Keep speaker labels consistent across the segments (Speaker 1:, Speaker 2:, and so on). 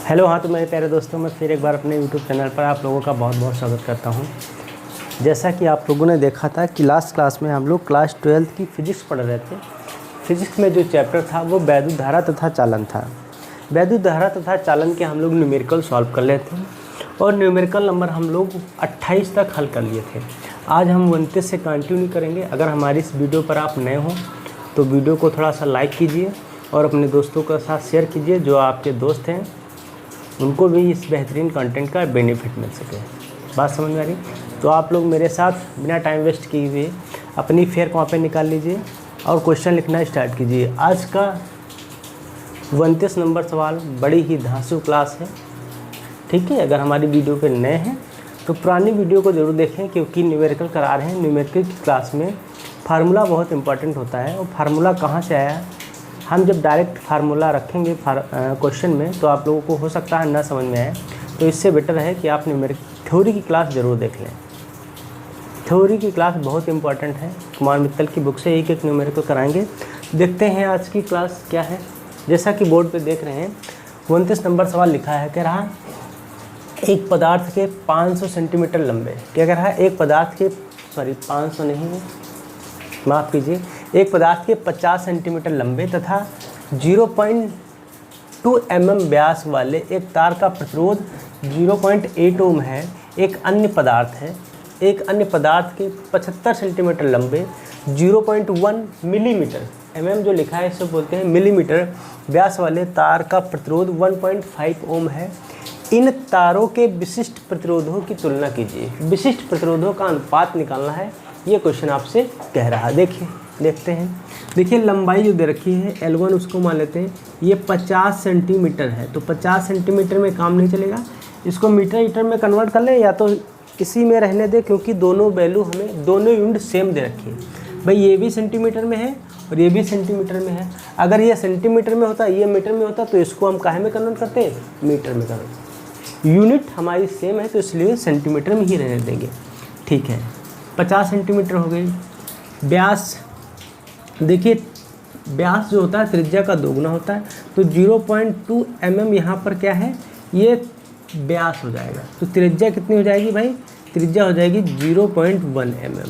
Speaker 1: Hello. हाँ, तो मेरे प्यारे दोस्तों, मैं फिर एक बार अपने यूट्यूब चैनल पर आप लोगों का बहुत बहुत स्वागत करता हूँ। जैसा कि आप लोगों ने देखा था कि लास्ट क्लास में हम लोग क्लास 12th की फ़िज़िक्स पढ़ रहे थे। फ़िज़िक्स में जो चैप्टर था वो वैद्युत धारा तथा चालन था। वैद्युत धारा तथा चालन के हम लोग न्यूमेरिकल सॉल्व कर लेते हैं और न्यूमेरिकल नंबर हम लोग 28 तक हल कर लिए थे। आज हम 29 से कंटिन्यू करेंगे। अगर हमारी इस वीडियो पर आप नए हों तो वीडियो को थोड़ा सा लाइक कीजिए और अपने दोस्तों के साथ शेयर कीजिए। जो आपके दोस्त हैं उनको भी इस बेहतरीन कंटेंट का बेनिफिट मिल सके। बात समझ में आ रही? तो आप लोग मेरे साथ बिना टाइम वेस्ट किए हुए अपनी फेयर कॉपी निकाल लीजिए और क्वेश्चन लिखना स्टार्ट कीजिए। आज का 29 नंबर सवाल बड़ी ही धांसू क्लास है, ठीक है। अगर हमारी वीडियो पे नए हैं तो पुरानी वीडियो को ज़रूर देखें, क्योंकि न्यूमेरिकल करा रहे हैं। न्यूमेरिकल की क्लास में फार्मूला बहुत इंपॉर्टेंट होता है। और फार्मूला कहाँ से आया, हम जब डायरेक्ट फार्मूला रखेंगे क्वेश्चन में तो आप लोगों को हो सकता है ना समझ में आए। तो इससे बेटर है कि आप न्यूमेरिकल थ्योरी की क्लास ज़रूर देख लें। थ्योरी की क्लास बहुत इंपॉर्टेंट है। कुमार मित्तल की बुक से एक न्यूमेरिकल कराएंगे। देखते हैं आज की क्लास क्या है। जैसा कि बोर्ड पे देख रहे हैं 29 नंबर सवाल लिखा है, कह रहा एक पदार्थ के 500 सेंटीमीटर लंबे, क्या कह रहा है, एक पदार्थ के 500 नहीं, माफ़ कीजिए, एक पदार्थ के 50 सेंटीमीटर लंबे तथा 0.2 mm व्यास वाले एक तार का प्रतिरोध 0.8 ओम है। एक अन्य पदार्थ के 75 सेंटीमीटर लंबे 0.1 मिलीमीटर, mm जो लिखा है इसे बोलते हैं मिलीमीटर, व्यास वाले तार का प्रतिरोध 1.5 ओम है। इन तारों के विशिष्ट प्रतिरोधों की तुलना कीजिए। विशिष्ट प्रतिरोधों का अनुपात निकालना है, ये क्वेश्चन आपसे कह रहा है। देखते हैं। देखिए लंबाई जो दे रखी है L1, उसको मान लेते हैं ये 50 सेंटीमीटर है। तो 50 सेंटीमीटर में काम नहीं चलेगा, इसको मीटर में कन्वर्ट कर ले, या तो इसी में रहने दे, क्योंकि दोनों वैल्यू हमें, दोनों यूनिट सेम दे रखी है। भाई ये भी सेंटीमीटर में है और ये भी सेंटीमीटर में है। अगर ये सेंटीमीटर में होता, ये मीटर में होता, तो इसको हम काहे में कन्वर्ट करते हैं, मीटर में कन्वर्ट। यूनिट हमारी सेम है तो इसलिए सेंटीमीटर में ही रहने देंगे, ठीक है। 50 सेंटीमीटर हो गई। व्यास, देखिए व्यास जो होता है त्रिज्या का दोगुना होता है, तो 0.2 mm यहाँ पर क्या है, ये व्यास हो जाएगा। तो त्रिज्या कितनी हो जाएगी भाई, त्रिज्या हो जाएगी 0.1 mm।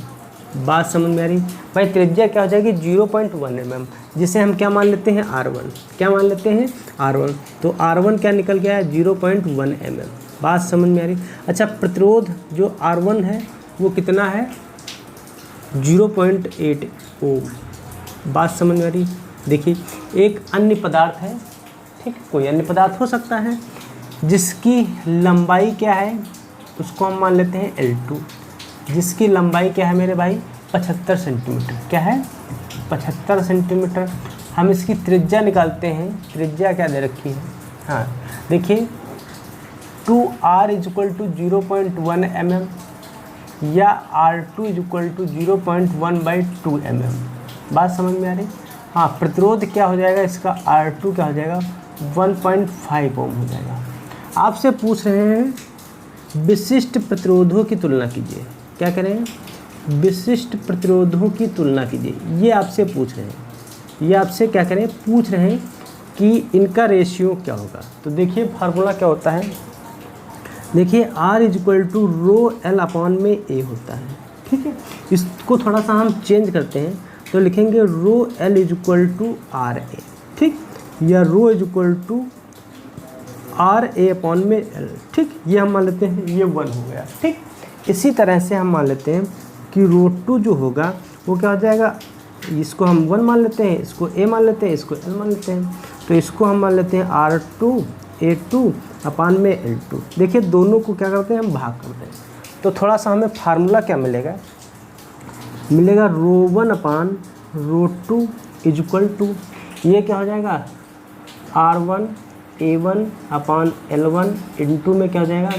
Speaker 1: बात समझ में आ रही भाई? त्रिज्या क्या हो जाएगी, 0.1 mm, जिसे हम क्या मान लेते हैं, R1। क्या मान लेते हैं, R1। तो R1 क्या निकल गया है, 0.1 mm। बात समझ में आ रही? अच्छा, प्रतिरोध जो R1 है वो कितना है, 0.8 ओम। बात समझ में आ रही? देखिए एक अन्य पदार्थ है, ठीक, कोई अन्य पदार्थ हो सकता है जिसकी लंबाई क्या है, उसको हम मान लेते हैं L2। जिसकी लंबाई क्या है मेरे भाई, 75 सेंटीमीटर। क्या है, 75 सेंटीमीटर। हम इसकी त्रिज्या निकालते हैं। त्रिज्या क्या दे रखी है, हाँ देखिए 2R = 0.1 mm या R2 = 0.1/2 mm। बात समझ में आ रही? हाँ, प्रतिरोध क्या हो जाएगा इसका, R2 क्या हो जाएगा, 1.5 ओम हो जाएगा। आपसे पूछ रहे हैं विशिष्ट प्रतिरोधों की तुलना कीजिए। क्या करें, विशिष्ट प्रतिरोधों की तुलना कीजिए, ये आपसे पूछ रहे हैं। ये आपसे क्या करें, पूछ रहे हैं कि इनका रेशियो क्या होगा। तो देखिए फार्मूला क्या होता है, देखिए R = ρL/A होता है, ठीक है। इसको थोड़ा सा हम चेंज करते हैं तो लिखेंगे ρL = RA, ठीक, या ρ = RA/L, ठीक। ये हम मान लेते हैं ये 1 हो गया, ठीक। इसी तरह से हम मान लेते हैं कि ρ2 जो होगा वो क्या हो जाएगा, इसको हम 1 मान लेते हैं, इसको A मान लेते हैं, इसको L मान लेते हैं। तो इसको हम मान लेते हैं R2A2/L2। देखिए दोनों को क्या करते हैं, हम भाग करते हैं। तो थोड़ा सा हमें फार्मूला क्या मिलेगा, ρ1/ρ2 = ये क्या हो जाएगा, R1A1/L1 इंटू में क्या हो जाएगा,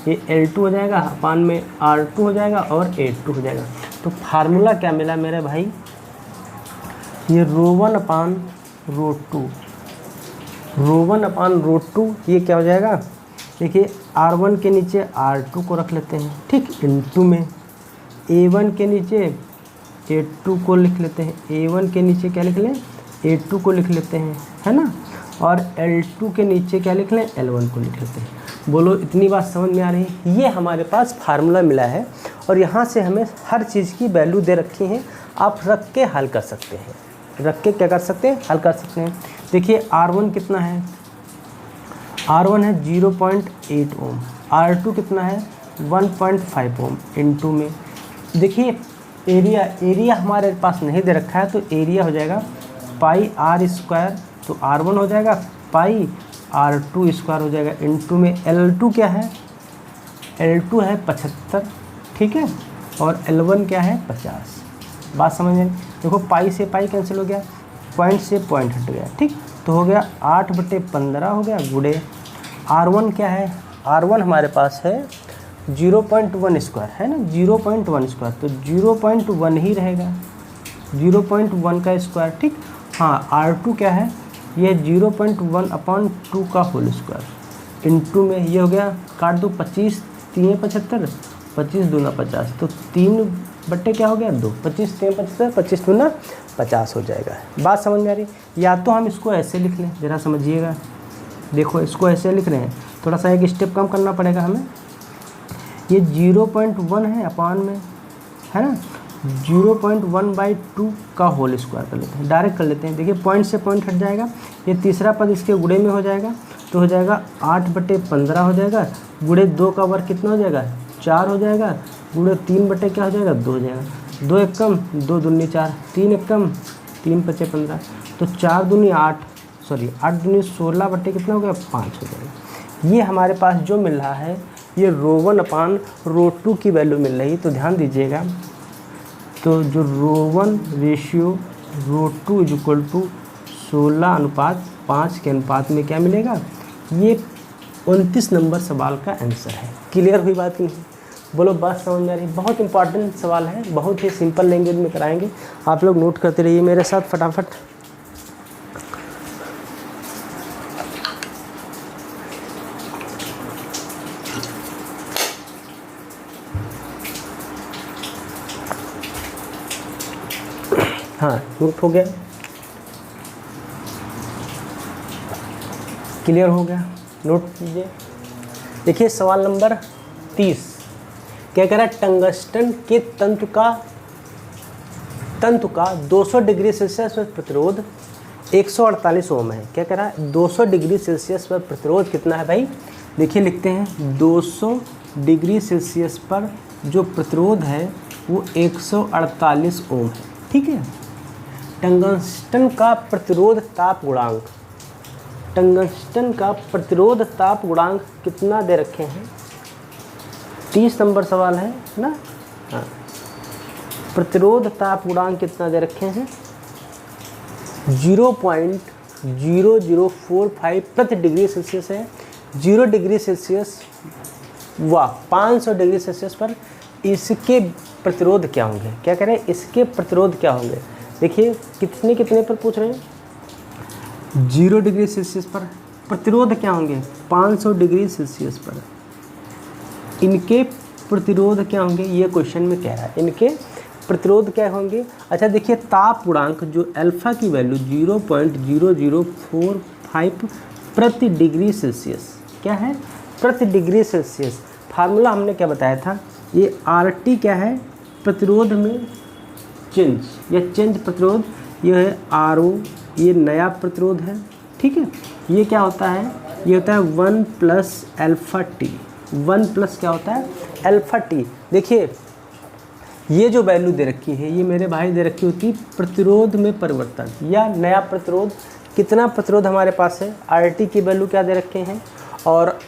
Speaker 1: ये L2 हो जाएगा, अपान में R2 हो जाएगा और A2 हो जाएगा। तो फार्मूला क्या मिला मेरे भाई, ये ρ1/ρ2 ये क्या हो जाएगा, देखिए R1 के नीचे R2 को रख लेते हैं, ठीक, इंटू में A1 के नीचे A2 को लिख लेते हैं, A1 के नीचे क्या लिख लें, A2 को लिख लेते हैं, है ना। और L2 के नीचे क्या लिख लें, L1 को लिख लेते हैं। बोलो इतनी बात समझ में आ रही है। ये हमारे पास फार्मूला मिला है और यहाँ से हमें हर चीज़ की वैल्यू दे रखी है, आप रख के हल कर सकते हैं, रख के क्या कर सकते हैं, हल कर सकते हैं। देखिए R1 कितना है, R1 है 0.8 ओम, R2 कितना है 1.5 ओम। इनटू में देखिए एरिया हमारे पास नहीं दे रखा है, तो एरिया हो जाएगा पाई R स्क्वायर, तो R1 हो जाएगा पाई R2 स्क्वायर हो जाएगा। इनटू में L2 क्या है, L2 है 75, ठीक है, और L1 क्या है 50। बात समझ में, देखो पाई से पाई कैंसिल हो गया, पॉइंट से पॉइंट हट गया, ठीक, तो हो गया 8/15 हो गया गुड़े R1 क्या है, R1 हमारे पास है 0.1 स्क्वायर है ना, 0.1 स्क्वायर, तो 0.1 ही रहेगा, 0.1 का स्क्वायर, ठीक। हाँ R2 क्या है, ये 0.1/2 का होल स्क्वायर। इनटू में ये हो गया, काट दो 25 3 75, 25 दूना 50, तो 3 बट्टे क्या हो गया 2, 25 3 75, 25 दूना 50 हो जाएगा। बात समझ में आ रही, या तो हम इसको ऐसे लिख लें, ज़रा समझिएगा, देखो इसको ऐसे लिख रहे हैं, थोड़ा सा एक स्टेप कम करना पड़ेगा हमें। ये 0.1 है अपान में, है ना, 0.1/2 का होल स्क्वायर कर लेते हैं, डायरेक्ट कर लेते हैं। देखिए पॉइंट से पॉइंट हट जाएगा, ये तीसरा पद इसके गुणे में हो जाएगा, तो हो जाएगा 8/15 हो जाएगा, गुणे 2 का वर्ग कितना हो जाएगा 4 हो जाएगा, गुणे 3 बटे क्या हो जाएगा 2 हो जाएगा, 2 एकम 2 दूनी 4, 3 एकम 3 × 5 = 15, तो 4 दूनी 8 दूनी 16 बटे कितना हो गया 5 हो जाएगा। ये हमारे पास जो मिल रहा है ये ρ1/ρ2 की वैल्यू मिल रही, तो ध्यान दीजिएगा, तो जो ρ1 रेशियो ρ2 = 16:5 के अनुपात में क्या मिलेगा, ये 29 नंबर सवाल का आंसर है। क्लियर हुई बात नहीं? बोलो बात समझ में आ रही? बहुत इंपॉर्टेंट सवाल है, बहुत ही सिंपल लैंग्वेज में कराएंगे, आप लोग नोट करते रहिए मेरे साथ फटाफट। हाँ नोट हो गया, क्लियर हो गया, नोट कीजिए। देखिए सवाल नंबर 30 क्या कह रहा है, टंगस्टन के तंतु का 200 डिग्री सेल्सियस पर प्रतिरोध 148 ओम है। क्या कह रहा है, 200 डिग्री सेल्सियस पर प्रतिरोध कितना है भाई? देखिए लिखते हैं 200 डिग्री सेल्सियस पर जो प्रतिरोध है वो 148 ओम है, ठीक है। टंगस्टन का प्रतिरोध ताप गुणांक, टंगस्टन का प्रतिरोध ताप गुणांक कितना दे रखे हैं? 30 नंबर सवाल है ना। हाँ, प्रतिरोध ताप गुणांक कितना दे रखे हैं? 0.0045 प्रति डिग्री सेल्सियस है। 0 डिग्री सेल्सियस व 500 डिग्री सेल्सियस पर इसके प्रतिरोध क्या होंगे? क्या कह रहे हैं, इसके प्रतिरोध क्या होंगे? देखिए कितने पर पूछ रहे हैं, 0 डिग्री सेल्सियस पर प्रतिरोध क्या होंगे, 500 डिग्री सेल्सियस पर इनके प्रतिरोध क्या होंगे, ये क्वेश्चन में कह रहा है, इनके प्रतिरोध क्या होंगे। अच्छा देखिए ताप गुणांक जो अल्फा की वैल्यू 0.0045 प्रति डिग्री सेल्सियस, क्या है, प्रति डिग्री सेल्सियस। फार्मूला हमने क्या बताया था, ये RT क्या है, प्रतिरोध में चेंज या चेंज प्रतिरोध, ये है RO, ये नया प्रतिरोध है, ठीक है। ये क्या होता है, ये होता है 1 + α/T, 1 + क्या होता है α/T। देखिए ये जो वैल्यू दे रखी है ये मेरे भाई दे रखी होती प्रतिरोध में परिवर्तन या नया प्रतिरोध। कितना प्रतिरोध हमारे पास है, RT की वैल्यू क्या दे रखे हैं और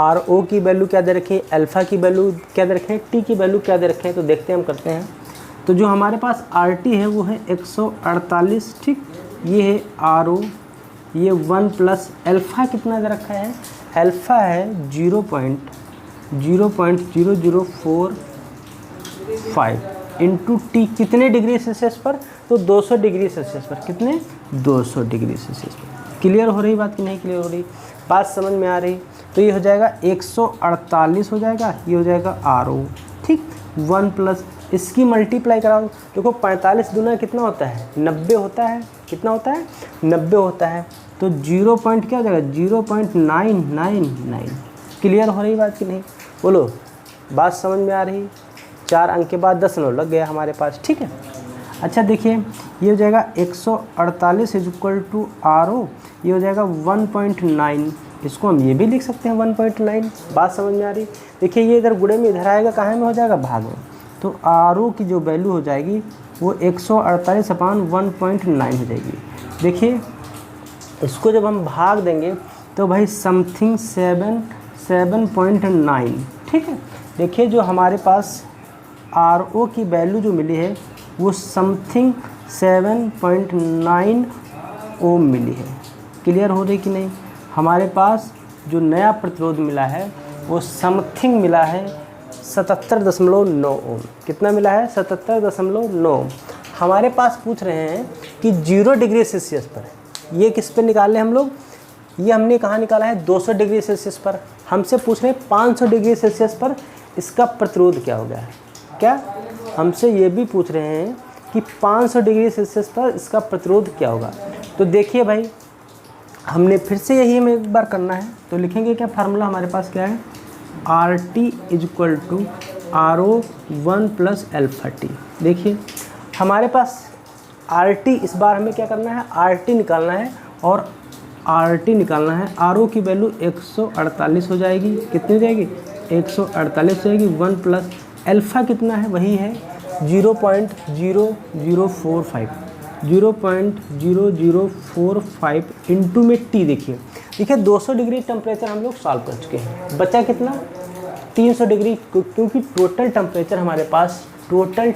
Speaker 1: RO की वैल्यू क्या दे रखे हैं, अल्फा की वैल्यू क्या दे रखे हैं, T की वैल्यू क्या दे रखे हैं। तो देखते हैं हम करते हैं। तो जो हमारे पास RT है वो है 148, ठीक, ये है RO, ये 1 + अल्फ़ा कितना दे रखा है, अल्फ़ा है 0.0045 इंटू T कितने डिग्री सेल्सियस पर, तो 200 डिग्री सेल्सियस पर, कितने 200 डिग्री सेल्सियस पर। क्लियर हो रही बात कि नहीं क्लियर हो रही, बात समझ में आ रही। तो ये हो जाएगा 148 हो जाएगा, ये हो जाएगा RO, ठीक, 1 + इसकी मल्टीप्लाई कराओ, देखो 45 दूना कितना होता है 90 होता है, कितना होता है 90 होता है, तो 0 पॉइंट क्या हो जाएगा, 0.999। क्लियर हो रही बात कि नहीं, बोलो, बात समझ में आ रही। 4 अंक के बाद 10 नौ लग गया हमारे पास, ठीक है। अच्छा देखिए, ये हो जाएगा 148 इज इक्वल टू RO, ये हो जाएगा 1.9, इसको हम ये भी लिख सकते हैं 1.9। बात समझ में आ रही। देखिए ये इधर गुणे में, इधर आएगा कहाँ में हो जाएगा, भाग में। तो RO की जो वैल्यू हो जाएगी वो 148/1.9 हो जाएगी। देखिए इसको जब हम भाग देंगे तो भाई समथिंग 7.9, ठीक है। देखिए जो हमारे पास RO की वैल्यू जो मिली है वो समथिंग 7.9 ओम मिली है। क्लियर हो रही कि नहीं। हमारे पास जो नया प्रतिरोध मिला है वो समथिंग मिला है 77.9 ओम। कितना मिला है, 77.9 ओम। हमारे पास पूछ रहे हैं कि 0 डिग्री सेल्सियस पर, ये किस पे निकाले हम लोग, ये हमने कहाँ निकाला है, 200 डिग्री सेल्सियस पर। हमसे पूछ रहे हैं 500 डिग्री सेल्सियस पर इसका प्रतिरोध क्या हो गया है। क्या हमसे ये भी पूछ रहे हैं कि 500 डिग्री सेल्सियस पर इसका प्रतिरोध क्या होगा। तो देखिए भाई, हमने फिर से यही हमें एक बार करना है। तो लिखेंगे क्या, फार्मूला हमारे पास क्या है, RT is equal to RO 1 + α-T। देखिए हमारे पास RT, इस बार हमें क्या करना है, RT निकालना है, और RT निकालना है। RO की वैल्यू 148 हो जाएगी। कितनी हो जाएगी, 148 हो जाएगी। 1 + अल्फ़ा कितना है, वही है 0.0045, 0.0045 इंटू में T। देखिए 200 डिग्री टेम्परेचर हम लोग सॉल्व कर चुके हैं। बचा कितना, 300 डिग्री, क्योंकि टोटल टेम्परेचर हमारे पास, टोटल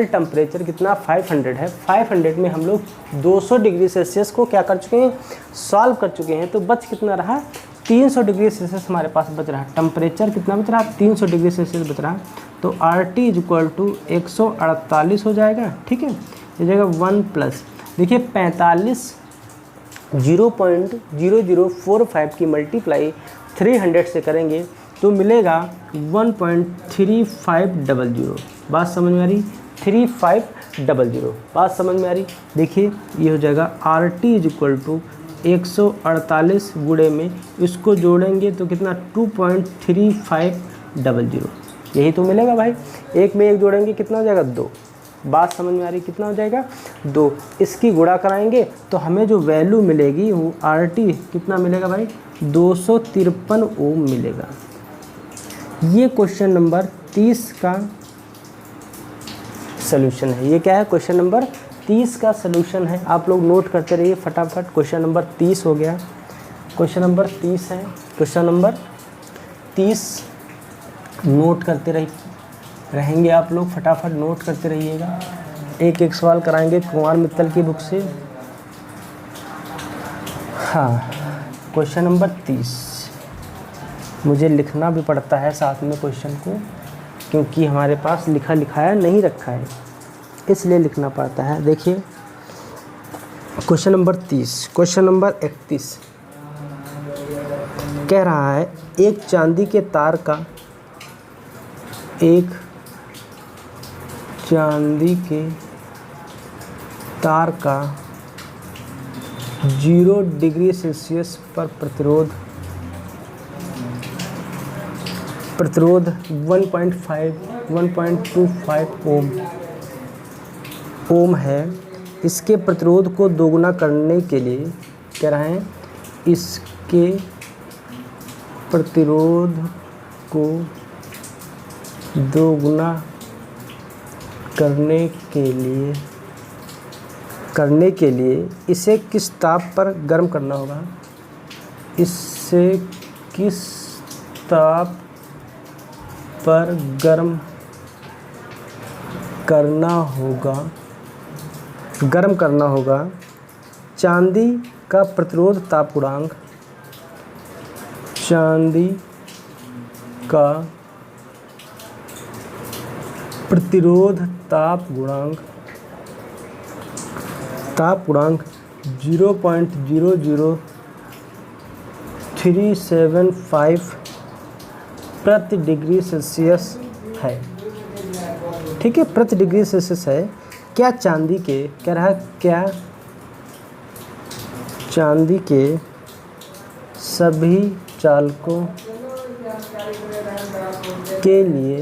Speaker 1: टेम्परेचर कितना 500 है। 500 में हम लोग 200 डिग्री सेल्सियस को क्या कर चुके हैं, सॉल्व कर चुके हैं। तो बच कितना रहा, 300 डिग्री सेल्सियस हमारे पास बच रहा। टेम्परेचर कितना बच रहा, 300 डिग्री सेल्सियस बच रहा। तो RT इज इक्वल टू 148 हो जाएगा, ठीक है। हो जाएगा 1 +, देखिए 45, 0.0045 की मल्टीप्लाई 300 से करेंगे तो मिलेगा 1.3500। बात समझ में आ रही, 3500। बात समझ में आ रही। देखिए ये हो जाएगा RT इज इक्वल टू 148 गुणे में इसको जोड़ेंगे तो कितना, 2.3500। यही तो मिलेगा भाई। एक में एक जोड़ेंगे कितना हो जाएगा, 2। बात समझ में आ रही, कितना हो जाएगा, 2। इसकी गुणा कराएंगे तो हमें जो वैल्यू मिलेगी वो RT कितना मिलेगा भाई, 253 ओम मिलेगा। ये क्वेश्चन नंबर 30 का सलूशन है। ये क्या है, क्वेश्चन नंबर 30 का सलूशन है। आप लोग नोट करते रहिए फटाफट। क्वेश्चन नंबर 30 हो गया, क्वेश्चन नंबर 30 है। क्वेश्चन नंबर 30 नोट करते रहेंगे आप लोग, फटाफट नोट करते रहिएगा। एक एक सवाल कराएंगे कुमार मित्तल की बुक से। हाँ, क्वेश्चन नंबर 30 मुझे लिखना भी पड़ता है साथ में क्वेश्चन को, क्योंकि हमारे पास लिखा लिखाया नहीं रखा है, इसलिए लिखना पड़ता है। देखिए क्वेश्चन नंबर 30, क्वेश्चन नंबर 31 कह रहा है, एक चांदी के तार का, एक चांदी के तार का 0 डिग्री सेल्सियस पर प्रतिरोध 1.25 ओम है। इसके प्रतिरोध को दोगुना करने के लिए कह रहे हैं, इसके प्रतिरोध को दोगुना करने के लिए इसे किस ताप पर गर्म करना होगा, इससे किस ताप पर गर्म करना होगा। चांदी का प्रतिरोध ताप गुणांक, चांदी का प्रतिरोध ताप गुणांक 0.00375 प्रति डिग्री सेल्सियस है। ठीक है, प्रति डिग्री सेल्सियस है। क्या चांदी के, कह रहा है क्या चांदी के सभी चालकों के लिए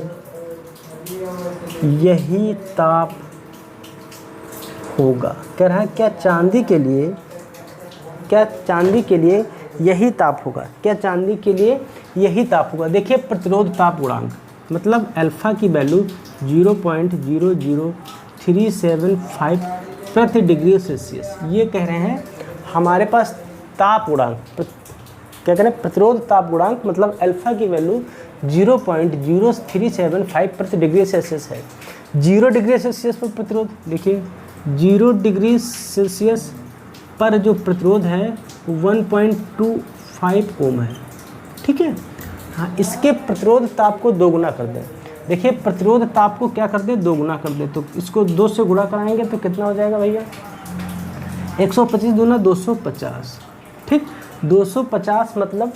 Speaker 1: यही ताप होगा। कह रहा है क्या चांदी के लिए यही ताप होगा। क्या चांदी के लिए यही ताप होगा। देखिए प्रतिरोध ताप गुणांक मतलब अल्फ़ा की वैल्यू 0.00375 प्रति डिग्री सेल्सियस। ये कह रहे हैं हमारे पास ताप गुणांक, क्या कह रहे हैं प्रतिरोध ताप गुणांक मतलब अल्फ़ा की वैल्यू 0.0375 प्रति डिग्री सेल्सियस है। 0 डिग्री सेल्सियस पर प्रतिरोध, देखिए 0 डिग्री सेल्सियस पर जो प्रतिरोध है 1.25 ओम है। ठीक है। हाँ, इसके प्रतिरोध ताप को दोगुना कर दें। देखिए प्रतिरोध ताप को क्या कर दें, दोगुना कर दें। तो इसको 2 से गुणा कराएंगे तो कितना हो जाएगा भैया, 125 दूना 250। ठीक, 250 मतलब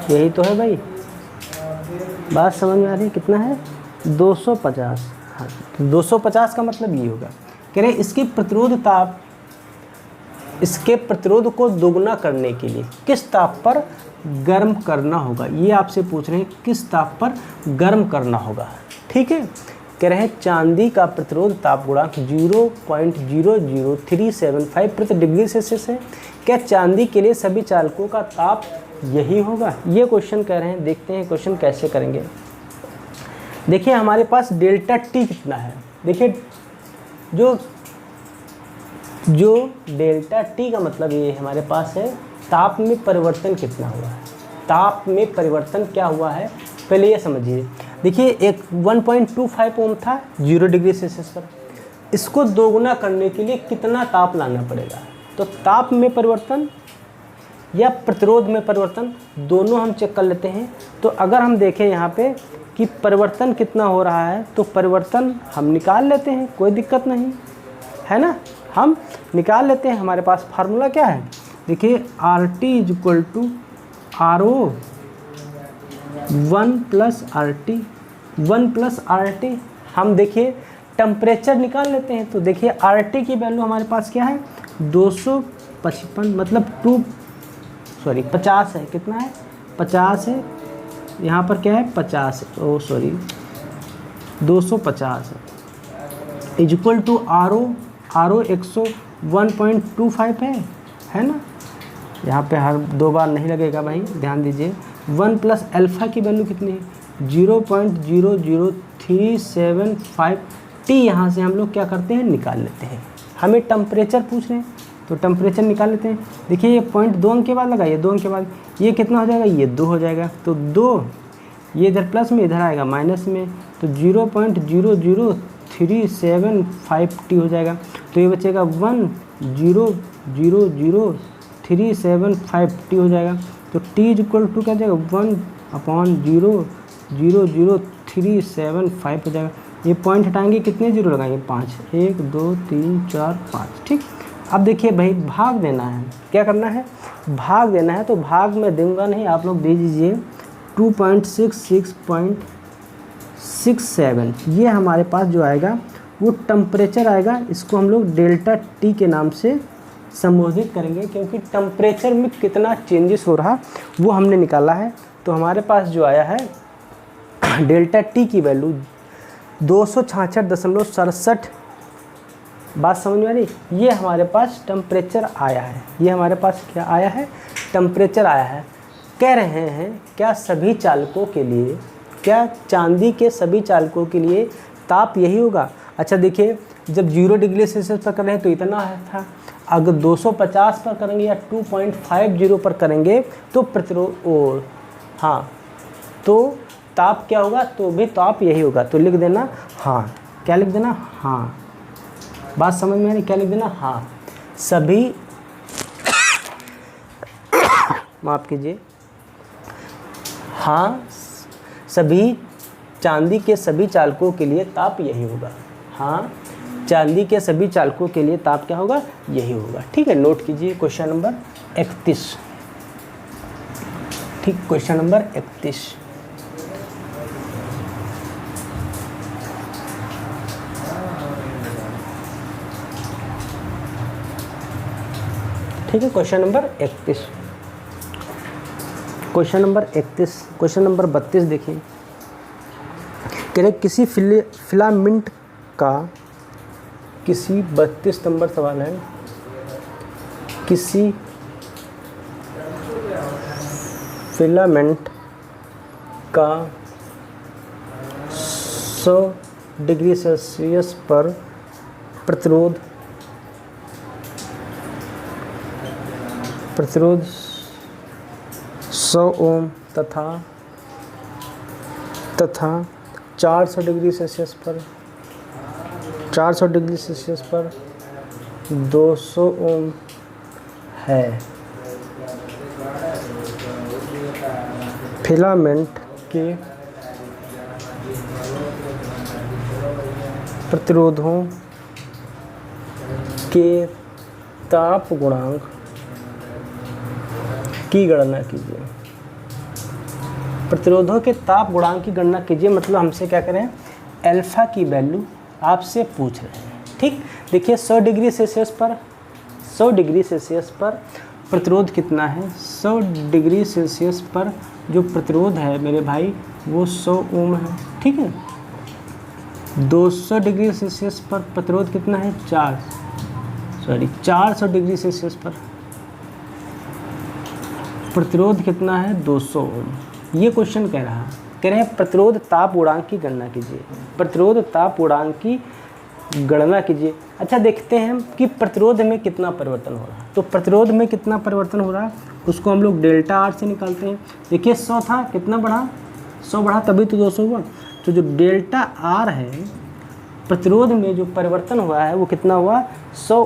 Speaker 1: यही तो है भाई, बात समझ में आ रही है, कितना है 250। हाँ, 250 का मतलब ये होगा। कह रहे इसकी प्रतिरोध ताप, इसके प्रतिरोध को दोगुना करने के लिए किस ताप पर गर्म करना होगा। ये आपसे पूछ रहे हैं किस ताप पर गर्म करना होगा। ठीक है। कह रहे हैं चांदी का प्रतिरोध ताप गुणांक 0.00375 प्रति डिग्री सेल्सियस है। क्या चांदी के लिए सभी चालकों का ताप यही होगा। ये क्वेश्चन कह रहे हैं, देखते हैं क्वेश्चन कैसे करेंगे। देखिए हमारे पास डेल्टा टी कितना है। देखिए जो डेल्टा टी का मतलब ये हमारे पास है ताप में परिवर्तन कितना हुआ है। ताप में परिवर्तन क्या हुआ है पहले ये समझिए। देखिए एक 1.25 ओम था 0 डिग्री सेल्सियस पर, इसको दोगुना करने के लिए कितना ताप लाना पड़ेगा। तो ताप में परिवर्तन या प्रतिरोध में परिवर्तन दोनों हम चेक कर लेते हैं। तो अगर हम देखें यहाँ पे कि परिवर्तन कितना हो रहा है तो परिवर्तन हम निकाल लेते हैं, कोई दिक्कत नहीं है ना, हम निकाल लेते हैं। हमारे पास फार्मूला क्या है, देखिए RT equal to RO 1 plus RT। हम देखिए टेम्परेचर निकाल लेते हैं। तो देखिए RT की वैल्यू हमारे पास क्या है 255 मतलब 50 है। कितना है 50 है। यहाँ पर क्या है 50 है, 250 है। इक्वल टू RO 101.25 है ना। यहाँ पे हर 2 बार नहीं लगेगा भाई, ध्यान दीजिए। 1 प्लस अल्फ़ा की वैल्यू कितनी है 0.00375 T। यहाँ से हम लोग क्या करते हैं निकाल लेते हैं। हमें टेम्परेचर पूछ रहे हैं तो टेम्परेचर निकाल लेते हैं। देखिए ये पॉइंट 2 अंक के बाद लगाइए, 2 अंक के बाद ये कितना हो जाएगा, ये 2 हो जाएगा। तो 2 ये इधर प्लस में, इधर आएगा माइनस में, तो 0.00375 T हो जाएगा। तो ये बचेगा 1.0000375 T हो जाएगा। तो T इक्वल टू क्या जाएगा 1/00375 हो जाएगा। ये पॉइंट हटाएंगे, कितने जीरो लगाएंगे 5, 1 2 3 4 5। ठीक। अब देखिए भाई भाग देना है, क्या करना है भाग देना है। तो भाग में दूंगा नहीं, आप लोग दे दीजिए 2.6667। ये हमारे पास जो आएगा वो टेम्परेचर आएगा। इसको हम लोग डेल्टा टी के नाम से संबोधित करेंगे क्योंकि टेम्परेचर में कितना चेंजेस हो रहा वो हमने निकाला है। तो हमारे पास जो आया है डेल्टा टी की वैल्यू 266.67। बात समझ में आ रही। ये हमारे पास टेम्परेचर आया है। ये हमारे पास क्या आया है टेम्परेचर आया है। कह रहे हैं क्या सभी चालकों के लिए, क्या चांदी के सभी चालकों के लिए ताप यही होगा। अच्छा देखिए जब 0 डिग्री सेल्सियस पर कर रहे हैं तो इतना था, अगर 250 पर करेंगे या 2.50 पर करेंगे तो प्रतिरोध और हाँ तो ताप क्या होगा, तो भी ताप यही होगा। तो लिख देना हाँ। क्या लिख देना हाँ। बात समझ में आ रही, क्या लिख देना हाँ। सभी माफ़ कीजिए, हाँ सभी चांदी के सभी चालकों के लिए ताप यही होगा। हाँ चांदी के सभी चालकों के लिए ताप क्या होगा, यही होगा। ठीक है, नोट कीजिए क्वेश्चन नंबर 31। ठीक, क्वेश्चन नंबर 31। ठीक है। Question number 31, question number 31, question number 32 देखिए, कह रहे किसी फिलामेंट का, किसी 32 नंबर सवाल है, किसी फिलामेंट का 100 डिग्री सेल्सियस पर प्रतिरोध 100 ओम तथा 400 डिग्री सेल्सियस पर 200 ओम है। फिलामेंट के प्रतिरोधों के ताप गुणांक की गणना कीजिए। प्रतिरोधों के ताप गुणांक की गणना कीजिए, मतलब हमसे क्या करें, अल्फा की वैल्यू आपसे पूछ रहे हैं। ठीक, देखिए 100 डिग्री सेल्सियस पर प्रतिरोध कितना है। 100 डिग्री सेल्सियस पर जो प्रतिरोध है मेरे भाई वो 100 ओम है। ठीक है, 200 डिग्री सेल्सियस पर प्रतिरोध कितना है, 400 डिग्री सेल्सियस पर प्रतिरोध कितना है, 200 ओम। ये क्वेश्चन कह रहे हैं प्रतिरोध ताप गुणांक की गणना कीजिए, प्रतिरोध ताप गुणांक की गणना कीजिए। अच्छा, देखते हैं कि प्रतिरोध में कितना परिवर्तन हो रहा है। तो प्रतिरोध में कितना परिवर्तन हो रहा है उसको हम लोग डेल्टा आर से निकालते हैं। देखिए 100 था, कितना बढ़ा, 100 बढ़ा तभी तो 200 हुआ। तो जो डेल्टा आर है, प्रतिरोध में जो परिवर्तन हुआ है वो कितना हुआ, 100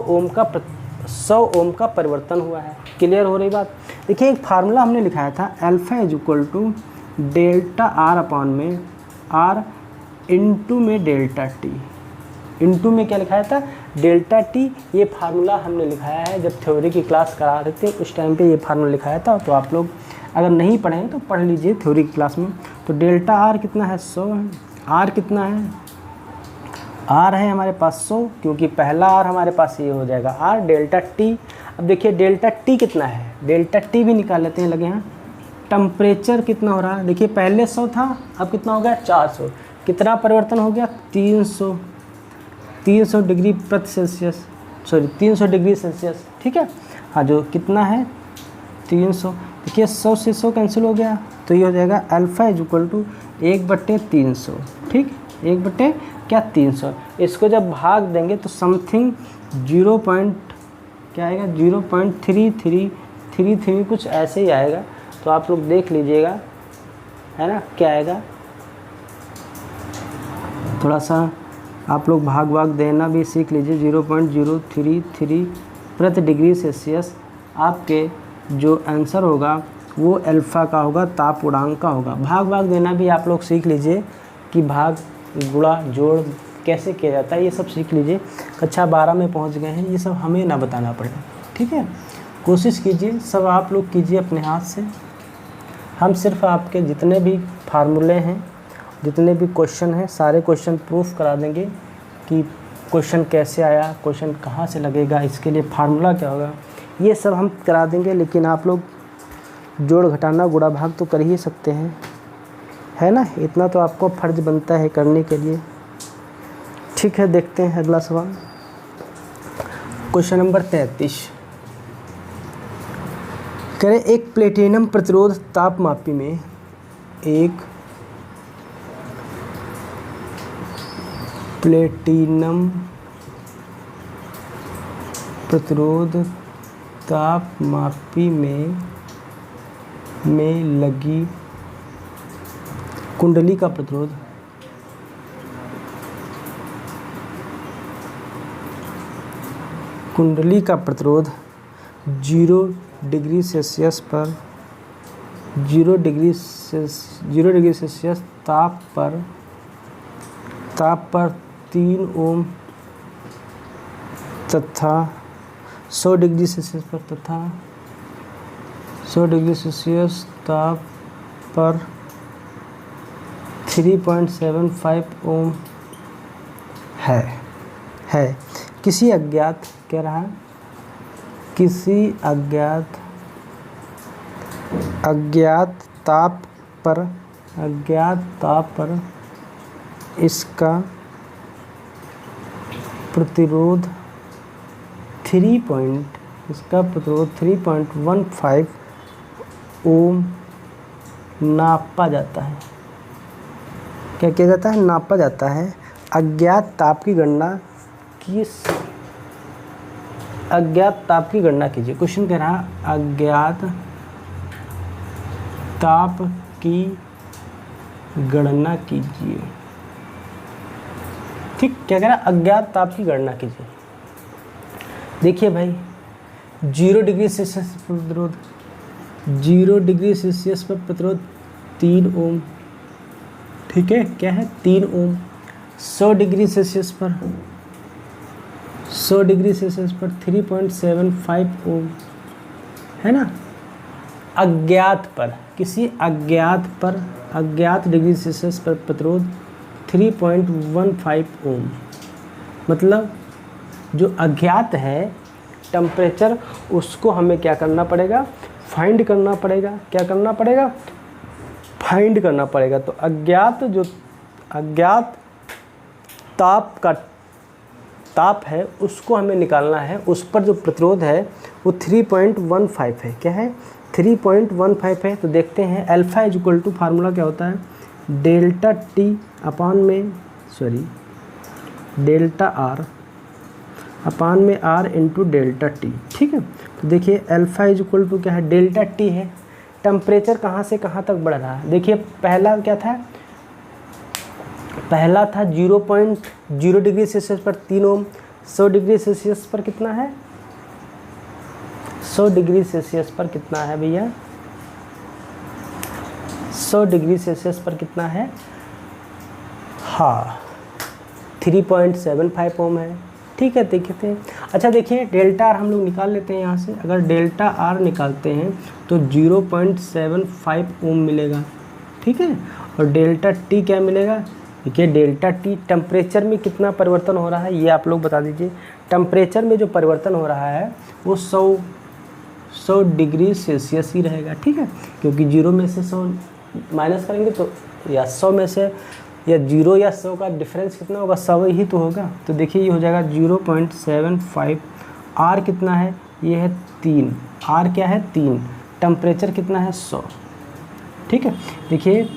Speaker 1: ओम का परिवर्तन हुआ है। क्लियर हो रही बात। देखिए एक फार्मूला हमने लिखाया था, alpha is equal to delta R upon में आर इंटू में डेल्टा टी, इंटू में क्या लिखाया था, डेल्टा टी। ये फार्मूला हमने लिखाया है जब थ्योरी की क्लास करा रहे थे उस टाइम पे ये फार्मूला लिखाया था। तो आप लोग अगर नहीं पढ़ें तो पढ़ लीजिए थ्योरी की क्लास में। तो डेल्टा आर कितना है, 100 है। आर कितना है, आर है हमारे पास 100, क्योंकि पहला आर हमारे पास ये हो जाएगा आर डेल्टा टी। अब देखिए डेल्टा टी कितना है, डेल्टा टी भी निकाल लेते हैं लगे यहाँ। टेम्परेचर कितना हो रहा है, देखिए पहले 100 था, अब कितना हो गया, 400। कितना परिवर्तन हो गया, 300 डिग्री प्रति सेल्सियस, 300 डिग्री सेल्सियस। ठीक है, हाँ जो कितना है 300। देखिए 100 से 100 कैंसिल हो गया, तो ये हो जाएगा अल्फा इज इक्वल टू 1/300। ठीक, 1/300। इसको जब भाग देंगे तो समथिंग 0.3333 कुछ ऐसे ही आएगा। तो आप लोग देख लीजिएगा, है ना, क्या आएगा। थोड़ा सा आप लोग भाग देना भी सीख लीजिए। 0.033 प्रति डिग्री सेल्सियस आपके जो आंसर होगा वो अल्फ़ा का होगा, ताप गुणांक का होगा। भाग देना भी आप लोग सीख लीजिए कि भाग गुणा जोड़ कैसे किया जाता है, ये सब सीख लीजिए। कक्षा 12 में पहुंच गए हैं, ये सब हमें ना बताना पड़े। ठीक है, कोशिश कीजिए, सब आप लोग कीजिए अपने हाथ से। हम सिर्फ आपके जितने भी फार्मूले हैं, जितने भी क्वेश्चन हैं, सारे क्वेश्चन प्रूफ करा देंगे कि क्वेश्चन कैसे आया, क्वेश्चन कहाँ से लगेगा, इसके लिए फार्मूला क्या होगा, ये सब हम करा देंगे। लेकिन आप लोग जोड़ घटाना गुणा भाग तो कर ही सकते हैं, है ना, इतना तो आपको फ़र्ज बनता है करने के लिए। ठीक है, देखते हैं अगला सवाल। क्वेश्चन नंबर 33, कह रहे एक प्लेटिनम प्रतिरोध तापमापी में एक प्लेटिनम प्रतिरोध तापमापी में लगी कुंडली का प्रतिरोध कुंडली का प्रतिरोध 0 डिग्री सेल्सियस पर 0 डिग्री सेल्सियस ताप पर 3 ओम तथा 100 डिग्री सेल्सियस पर तथा 100 डिग्री सेल्सियस ताप पर 3.75 ओम है। किसी अज्ञात, कह रहा है किसी अज्ञात ताप पर इसका प्रतिरोध 3.15 ओम नापा जाता है। क्या किया जाता है? नापा जाता है। अज्ञात ताप की गणना कीजिए। क्वेश्चन कह रहा है अज्ञात ताप की गणना कीजिए। ठीक, क्या कह रहा है? अज्ञात ताप की गणना कीजिए। देखिए भाई 0 डिग्री सेल्सियस पर प्रतिरोध 0 डिग्री सेल्सियस पर प्रतिरोध 3 ओम। ठीक है, क्या है? 3 ओम। 100 डिग्री सेल्सियस पर 3.75 ओम, है ना। अज्ञात पर, किसी अज्ञात डिग्री सेल्सियस पर प्रतिरोध 3.15 ओम। मतलब जो अज्ञात है टेम्परेचर, उसको हमें क्या करना पड़ेगा? फाइंड करना पड़ेगा। क्या करना पड़ेगा? फाइंड करना पड़ेगा। तो अज्ञात ताप है उसको हमें निकालना है। उस पर जो प्रतिरोध है वो 3.15 है। क्या है? 3.15 है। तो देखते हैं alpha is equal to, formula क्या होता है? डेल्टा आर अपान में आर इंटू डेल्टा टी। ठीक है, तो देखिए अल्फा इज इक्वल टू क्या है? डेल्टा टी है। टेम्परेचर कहाँ से कहाँ तक बढ़ रहा है? देखिए पहला क्या था? पहला था 0.0 डिग्री सेल्सियस पर 3 ओम। 100 डिग्री सेल्सियस पर कितना है? 100 डिग्री सेल्सियस पर कितना है भैया? 100 डिग्री सेल्सियस पर कितना है? हाँ 3.75 ओम है। ठीक है, देखते हैं। अच्छा देखिए डेल्टा आर हम लोग निकाल लेते हैं यहाँ से। अगर डेल्टा आर निकालते हैं तो 0.75 ओम मिलेगा। ठीक है, और डेल्टा टी क्या मिलेगा? देखिए डेल्टा टी टेम्परेचर में कितना परिवर्तन हो रहा है ये आप लोग बता दीजिए। टेम्परेचर में जो परिवर्तन हो रहा है वो 100 डिग्री सेल्सियस ही रहेगा। ठीक है, क्योंकि 0 में से 100 माइनस करेंगे तो, या 100 में से, या 0 या 100 का डिफरेंस कितना होगा? 100 ही तो होगा। तो देखिए ये हो जाएगा 0.75। आर कितना है? ये है 3। आर क्या है? 3। टेम्परेचर कितना है? 100। ठीक है, देखिए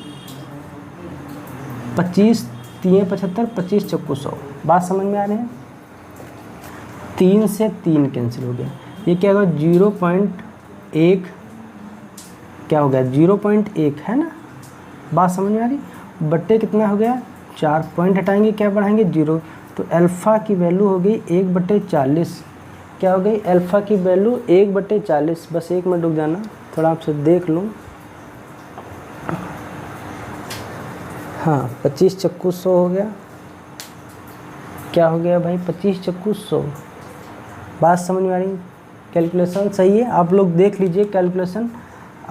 Speaker 1: 25 3 75, 25 चक्कू 100। बात समझ में आ रही है? 3 से 3 कैंसिल हो गया। ये क्या होगा? 0.1 क्या हो गया? 0.1 है ना। बात समझ में आ रही? बट्टे कितना हो गया? 4 पॉइंट हटाएंगे क्या बढ़ाएंगे? 0। तो अल्फ़ा की वैल्यू हो गई 1/40। क्या हो गई? अल्फ़ा की वैल्यू 1/40। बस 1 मिनट रुक जाना, थोड़ा आपसे देख लूँ। हाँ 25 चक्कू 100 हो गया। क्या हो गया भाई? 25 चक्कू 100। बात समझ में आ रही? कैलकुलेशन सही है, आप लोग देख लीजिए। कैलकुलेशन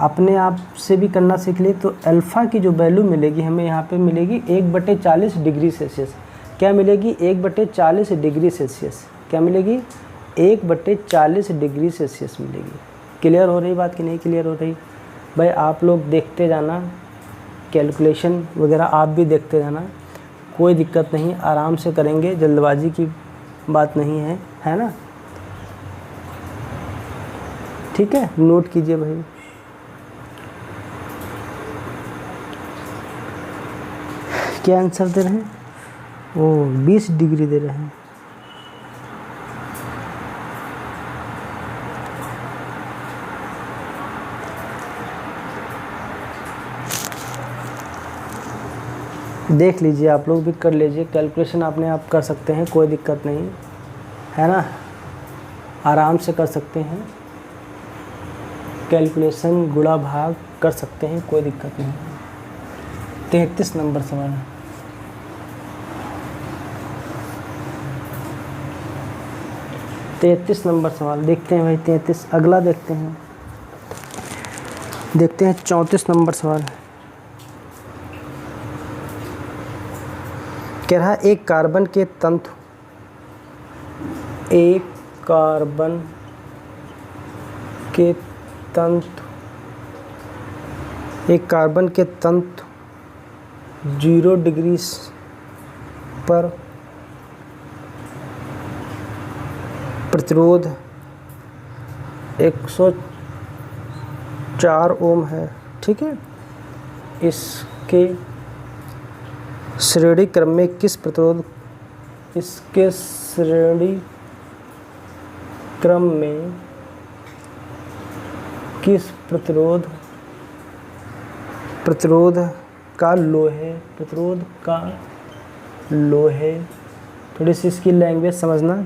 Speaker 1: अपने आप से भी करना सीख लिए। तो अल्फ़ा की जो वैल्यू मिलेगी हमें यहाँ पे मिलेगी 1/40 डिग्री सेल्सियस। क्या मिलेगी? 1/40 डिग्री सेल्सियस। क्या मिलेगी? 1/40 डिग्री सेल्सियस मिलेगी। क्लियर हो रही बात कि नहीं क्लियर हो रही? भाई आप लोग देखते जाना, कैलकुलेशन वगैरह आप भी देखते जाना, कोई दिक्कत नहीं, आराम से करेंगे, जल्दबाजी की बात नहीं है, है ना। ठीक है, नोट कीजिए भाई। क्या आंसर दे रहे हैं? ओ 20 डिग्री दे रहे हैं। देख लीजिए, आप लोग भी कर लीजिए कैलकुलेशन, अपने आप कर सकते हैं, कोई दिक्कत नहीं है ना, आराम से कर सकते हैं कैलकुलेशन, गुणा भाग कर सकते हैं, कोई दिक्कत नहीं। 33 नंबर सवाल है। तैंतीस नंबर सवाल देखते हैं भाई। 33 अगला देखते हैं। 34 नंबर सवाल है। कह रहा है एक कार्बन के तंतु, एक कार्बन के तंतु 0 डिग्री पर प्रतिरोध 104 ओम है, ठीक है। इसके श्रेणी क्रम में किस प्रतिरोध, इसके श्रेणी क्रम में किस प्रतिरोध का लोहे, थोड़ी सी इसकी लैंग्वेज समझना,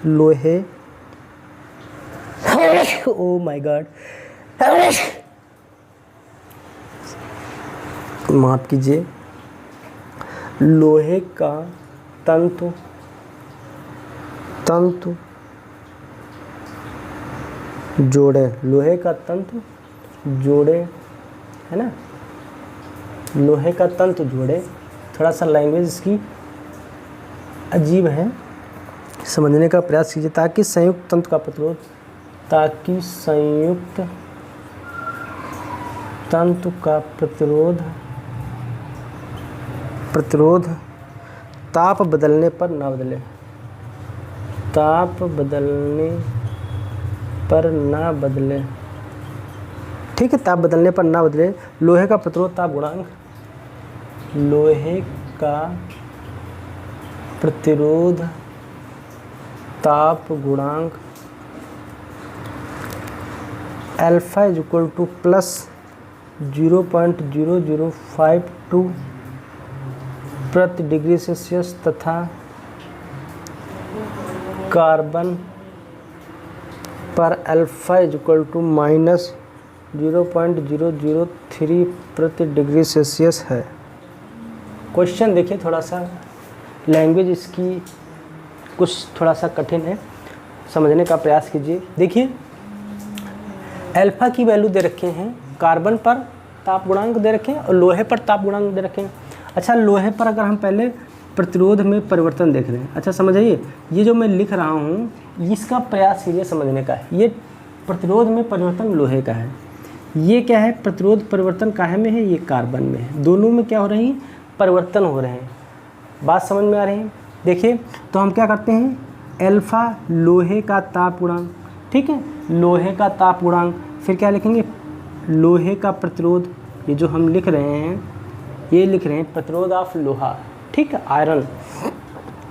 Speaker 1: लोहे ओ माय गॉड, माफ कीजिए, लोहे का तंतु जोड़े, लोहे का तंतु जोड़े, है ना, लोहे का तंतु जोड़े। थोड़ा सा लैंग्वेज इसकी अजीब है, समझने का प्रयास कीजिए, ताकि संयुक्त तंतु का प्रतिरोध, ताकि संयुक्त तंतु का प्रतिरोध ताप बदलने पर ना बदले, ताप बदलने पर ना बदले, ठीक है, ताप बदलने पर ना बदले। लोहे का प्रतिरोध ताप गुणांक, लोहे का प्रतिरोध ताप गुणांक alpha is equal to plus 0.0052 प्रति डिग्री सेल्सियस तथा कार्बन पर alpha is equal to minus 0.003 प्रति डिग्री सेल्सियस है। क्वेश्चन देखिए, थोड़ा सा लैंग्वेज इसकी कुछ थोड़ा सा कठिन है, समझने का प्रयास कीजिए। देखिए, अल्फा की वैल्यू दे रखे हैं, कार्बन पर ताप गुणांक दे रखे हैं और लोहे पर ताप गुणांक दे रखे हैं। अच्छा, लोहे पर अगर हम पहले प्रतिरोध में परिवर्तन देख रहे हैं, अच्छा समझिए, ये जो मैं लिख रहा हूँ इसका प्रयास कीजिए समझने का। ये प्रतिरोध में परिवर्तन लोहे का है, ये क्या है, प्रतिरोध परिवर्तन काहे में है, ये कार्बन में है। दोनों में क्या हो रही है, परिवर्तन हो रहे हैं। बात समझ में आ रही है। देखिए, तो हम क्या करते हैं, अल्फा लोहे का ताप गुणांक, ठीक है, लोहे का ताप गुणांक, फिर क्या लिखेंगे, लोहे का प्रतिरोध, ये जो हम लिख रहे हैं, ये लिख रहे हैं प्रतिरोध ऑफ लोहा, ठीक है, आयरन।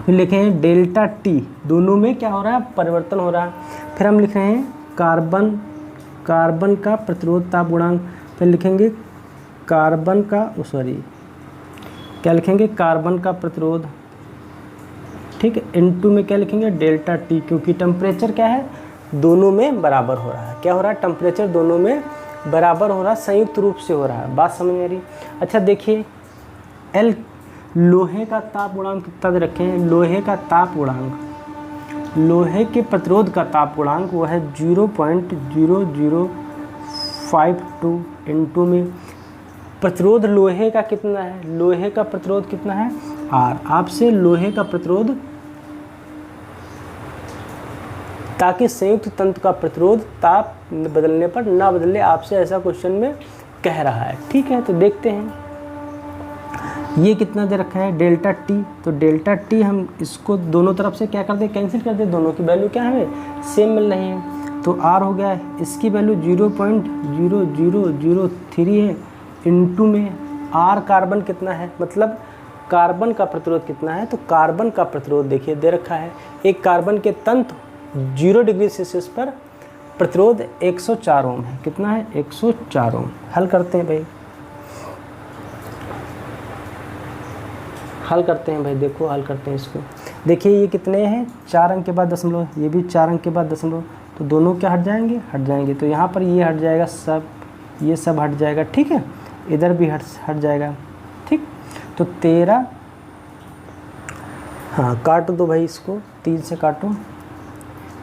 Speaker 1: फिर लिखे हैं डेल्टा टी, दोनों में क्या हो रहा है, परिवर्तन हो रहा है। फिर हम लिख रहे हैं कार्बन का प्रतिरोध ताप गुणांक, फिर लिखेंगे कार्बन का क्या लिखेंगे, कार्बन का प्रतिरोध, ठीक है, इनटू में क्या लिखेंगे, डेल्टा टी, क्योंकि टेम्परेचर क्या है, दोनों में बराबर हो रहा है। क्या हो रहा है, टेम्परेचर दोनों में बराबर हो रहा है, संयुक्त रूप से हो रहा है। बात समझ में आ रही। अच्छा देखिए, लोहे का ताप गुणांक कितना दे रखे हैं, लोहे का ताप गुणांक, लोहे के प्रतिरोध का ताप गुणांक वो है 0.0052 इनटू में प्रतिरोध लोहे का कितना है, लोहे का प्रतिरोध कितना है, आर। आपसे लोहे का प्रतिरोध, ताकि संयुक्त तंतु का प्रतिरोध ताप बदलने पर ना बदले, आपसे ऐसा क्वेश्चन में कह रहा है, ठीक है। तो देखते हैं ये कितना दे रखा है, डेल्टा टी। तो डेल्टा टी हम इसको दोनों तरफ से क्या कर दे, कैंसिल कर दे, दोनों की वैल्यू क्या है, सेम मिल रही है। तो आर हो गया, इसकी वैल्यू 0.0003 है, इनटू में आर कार्बन कितना है, मतलब कार्बन का प्रतिरोध कितना है। तो कार्बन का प्रतिरोध देखिए दे रखा है, एक कार्बन के तंतु 0 डिग्री सेल्सियस पर प्रतिरोध 104 ओम है। कितना है, 104 ओम। हल करते हैं भाई, हल करते हैं भाई, देखो हल करते हैं इसको। देखिए ये कितने हैं, 4 अंक के बाद दशमलव, ये भी 4 अंक के बाद दशमलव, तो दोनों क्या हट जाएंगे, हट जाएंगे। तो यहाँ पर ये हट जाएगा सब, ये सब हट जाएगा, ठीक है, इधर भी हट जाएगा, ठीक। तो 13, हाँ काट दो भाई इसको, 3 से काटो,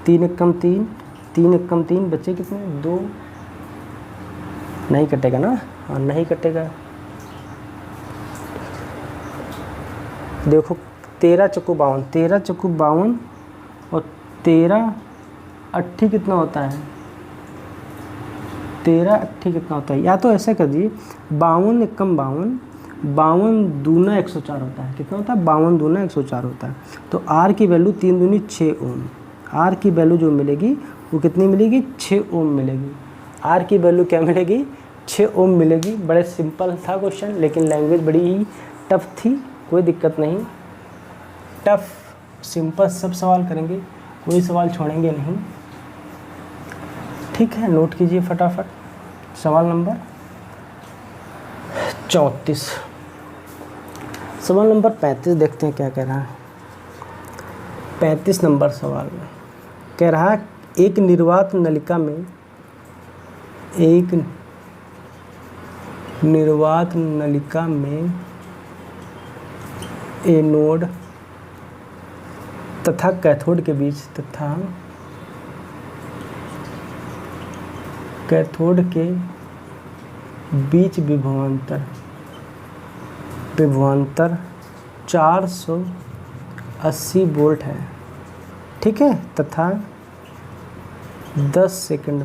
Speaker 1: 3 एकम 3, 3 एकम 3, बच्चे कितने, 2, नहीं कटेगा ना, हाँ नहीं कटेगा। देखो 13 चक्कू 52, 13 चक्कू 52 और 13 अट्ठी कितना होता है, 13 अट्ठी कितना होता है, या तो ऐसे कर दीजिए 52 एकम 52, 52 दूना 104 होता है। कितना होता है? 52 दूना 104 होता है। तो आर की वैल्यू 3 दूनी 6 ओम। आर की वैल्यू जो मिलेगी वो कितनी मिलेगी? 6 ओम मिलेगी। आर की वैल्यू क्या मिलेगी? 6 ओम मिलेगी। बड़े सिंपल था क्वेश्चन, लेकिन लैंग्वेज बड़ी ही टफ थी। कोई दिक्कत नहीं, टफ सिंपल सब सवाल करेंगे, कोई सवाल छोड़ेंगे नहीं। ठीक है, नोट कीजिए फटाफट। सवाल नंबर 34। सवाल नंबर 35 देखते हैं क्या कह रहा है। 35 नंबर सवाल में कह रहा है एक निर्वात नलिका में एनोड तथा कैथोड के बीच विभवांतर 480 वोल्ट है। ठीक है, तथा 10 सेकंड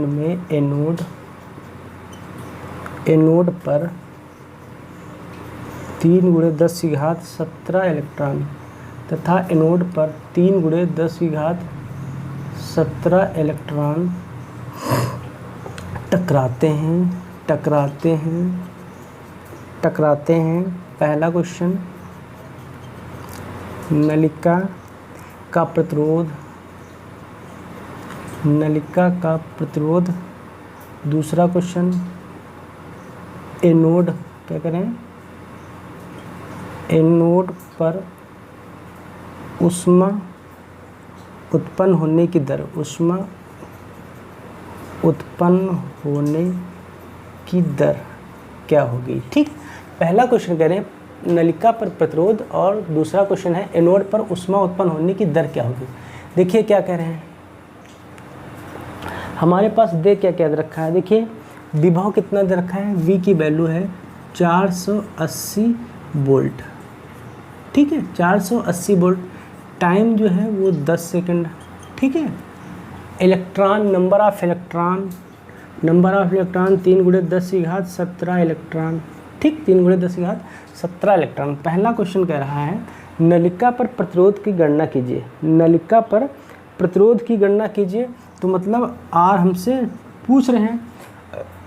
Speaker 1: में एनोड पर 3 × 10 की घात 17 इलेक्ट्रॉन तथा एनोड पर 3 × 10 की घात 17 इलेक्ट्रॉन टकराते हैं। पहला क्वेश्चन, नलिका का प्रतिरोध। दूसरा क्वेश्चन, एनोड क्या करें? एनोड पर ऊष्मा उत्पन्न होने की दर क्या होगी? ठीक, पहला क्वेश्चन कह रहे हैं नलिका पर प्रतिरोध, और दूसरा क्वेश्चन है एनोड पर ऊष्मा उत्पन्न होने की दर क्या होगी। देखिए क्या कह रहे हैं, हमारे पास दे क्या क्या रखा है। देखिए विभव कितना दे रखा है, V की वैल्यू है 480 वोल्ट। ठीक है, 480 वोल्ट। टाइम जो है वो 10 सेकंड। ठीक है, इलेक्ट्रॉन, नंबर ऑफ इलेक्ट्रॉन 3 × 10 की घात 17 इलेक्ट्रॉन। ठीक, 3 × 10 की घात 17 इलेक्ट्रॉन। पहला क्वेश्चन कह रहा है नलिका पर प्रतिरोध की गणना कीजिए। नलिका पर प्रतिरोध की गणना कीजिए, तो मतलब आर हमसे पूछ रहे हैं।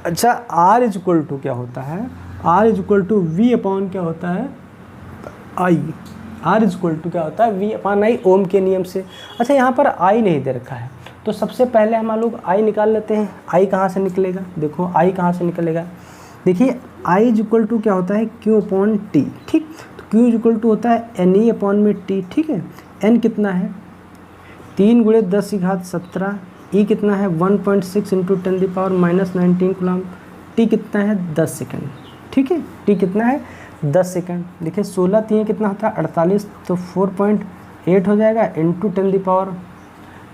Speaker 1: अच्छा, आर इज इक्वल टू क्या होता है? R is equal to V upon क्या होता है? I. R is equal to क्या होता है? वी अपॉन आई, ओम के नियम से। अच्छा, यहाँ पर आई नहीं दे रखा है, तो सबसे पहले हम लोग आई निकाल लेते हैं। आई कहाँ से निकलेगा? देखो आई कहाँ से निकलेगा। देखिए आई इज इक्वल टू क्या होता है? Q upon T. ठीक, तो क्यू इज इक्वल टू होता है एन ई अपॉन में टी। ठीक है, एन कितना है? 3 × 10 की घात 17। ई कितना है? 1.6 × 10⁻⁻19 कूलम। टी कितना है? 10 सेकंड। ठीक है, टी कितना है? 10 सेकंड। देखिए 16 3 कितना होता है? 48, तो 4.8 हो जाएगा इंटू 10⁻⁻2 और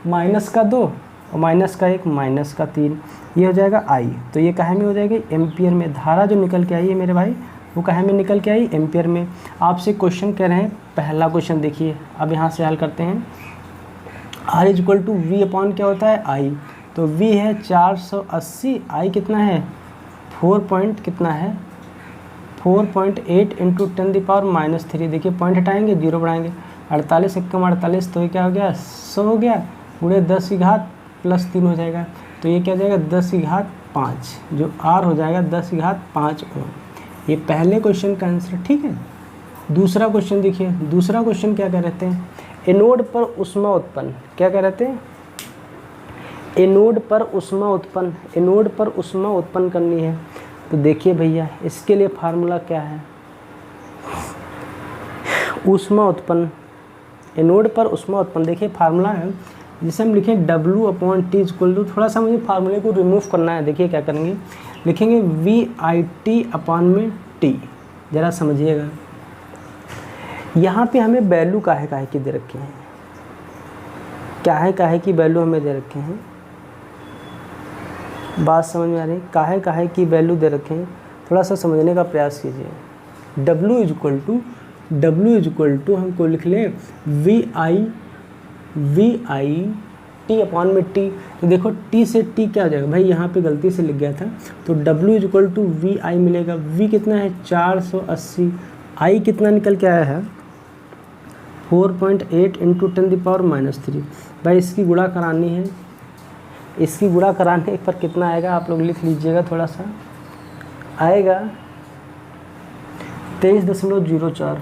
Speaker 1: -1 ये हो जाएगा आई। तो ये कहाँ में हो जाएगी? एम्पियर में। धारा जो निकल के आई है मेरे भाई, वो कहाँ में निकल के आई? एम्पियर में। आपसे क्वेश्चन कह रहे हैं, पहला क्वेश्चन देखिए, अब यहाँ से हल करते हैं। R is equal to V upon क्या होता है? आई। तो वी है 480, आई कितना है? 4.8 इंटू 10⁻⁻3। देखिए पॉइंट हटाएंगे, 0 बढ़ाएंगे, 48 एकम 48, तो ये क्या हो गया? 100 हो गया, गुणे 10 की घात +3 हो जाएगा। तो ये क्या हो जाएगा? 10 की घात 5, जो आर हो जाएगा 10 की घात 5 ओम। ये पहले क्वेश्चन का आंसर। ठीक है, दूसरा क्वेश्चन देखिए। दूसरा क्वेश्चन क्या कह रहे हैं? एनोड पर ऊष्मा उत्पन्न, क्या कह रहे थे? एनोड पर ऊष्मा उत्पन्न करनी है। तो देखिए भैया, इसके लिए फार्मूला क्या है? ऊष्मा उत्पन्न, एनोड पर ऊष्मा उत्पन्न। देखिए फार्मूला है जिसे हम लिखें W/T इक्वल टू, थोड़ा सा मुझे फार्मूले को रिमूव करना है। देखिए क्या करेंगे, लिखेंगे VIT/T। ज़रा समझिएगा, यहाँ पे हमें वैल्यू काहे की दे रखे हैं? काहे की वैल्यू हमें दे रखे हैं? बात समझ में आ रही? काहे की वैल्यू दे रखे हैं, थोड़ा सा समझने का प्रयास कीजिए। W इज इक्वल टू हमको लिख लें VIT टी अपॉन में टी, तो देखो टी से टी क्या हो जाएगा भाई, यहाँ पे गलती से लिख गया था, तो W is equal to V I मिलेगा। V कितना है 480, I कितना निकल के आया है 4.8 इंटू 10⁻³ भाई इसकी गुणा करानी है, इसकी गुणा कराने पर कितना आएगा आप लोग लिख लीजिएगा थोड़ा सा, आएगा 23.04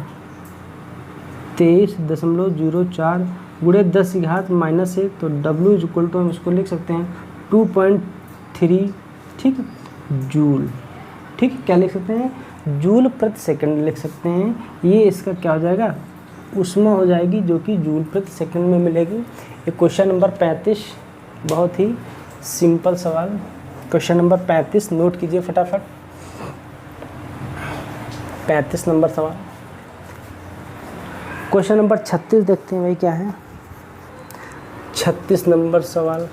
Speaker 1: गुणे 10 की घात -1, तो W इज इक्वल टू हम इसको लिख सकते हैं 2.3 ठीक जूल, ठीक क्या लिख सकते हैं जूल प्रति सेकंड लिख सकते हैं। ये इसका क्या हो जाएगा ऊष्मा हो जाएगी जो कि जूल प्रति सेकंड में मिलेगी। ये क्वेश्चन नंबर 35 बहुत ही सिंपल सवाल, क्वेश्चन नंबर 35 नोट कीजिए फटाफट। 35 नंबर सवाल। क्वेश्चन नंबर 36 देखते हैं भाई क्या है। 36 नंबर सवाल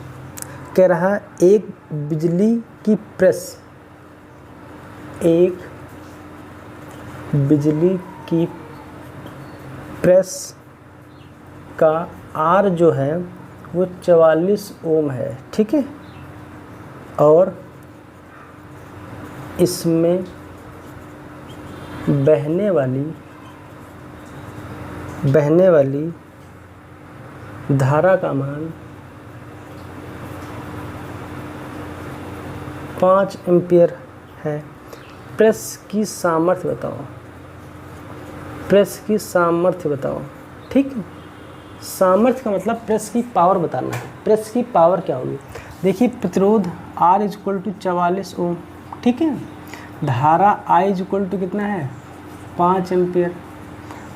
Speaker 1: कह रहा है एक बिजली की प्रेस, एक बिजली की प्रेस का आर जो है वो 44 ओम है, ठीक है, और इसमें बहने वाली धारा का मान 5 एम्पियर है। प्रेस की सामर्थ्य बताओ, प्रेस की सामर्थ्य बताओ, ठीक है। सामर्थ्य का मतलब प्रेस की पावर बताना है। प्रेस की पावर क्या होगी, देखिए प्रतिरोध R इज इक्वल टू 44 ओम, ठीक है। धारा I इज इक्वल टू कितना है 5 एम्पियर,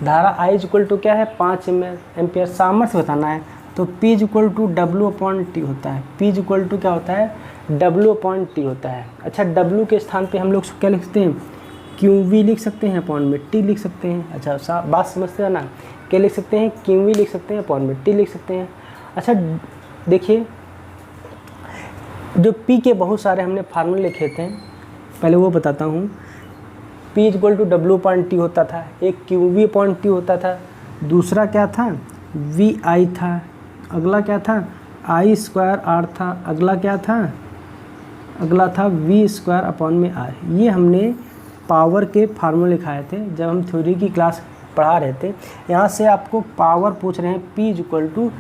Speaker 1: धारा I इज इक्वल टू क्या है 5 एम्पियर। सामर्थ्य बताना है तो P is equal to W/T होता है। P इज इक्वल टू क्या होता है W/T होता है। अच्छा W के स्थान पे हम लोग क्या लिख सकते हैं QV लिख सकते हैं अपॉन में T लिख सकते हैं। अच्छा बात समझते हैं ना, क्या लिख सकते हैं QV लिख सकते हैं अपॉन में T लिख सकते हैं। अच्छा देखिए जो P के बहुत सारे हमने फार्मूले लिखे थे, पहले वो बताता हूँ। P is equal to W/T होता था, एक QV/T होता था, दूसरा क्या था VI था, अगला क्या था I²R था, अगला क्या था, अगला था V² अपॉन में R। ये हमने पावर के फार्मूले लिखाए थे जब हम थ्योरी की क्लास पढ़ा रहे थे। यहाँ से आपको पावर पूछ रहे हैं, P is equal to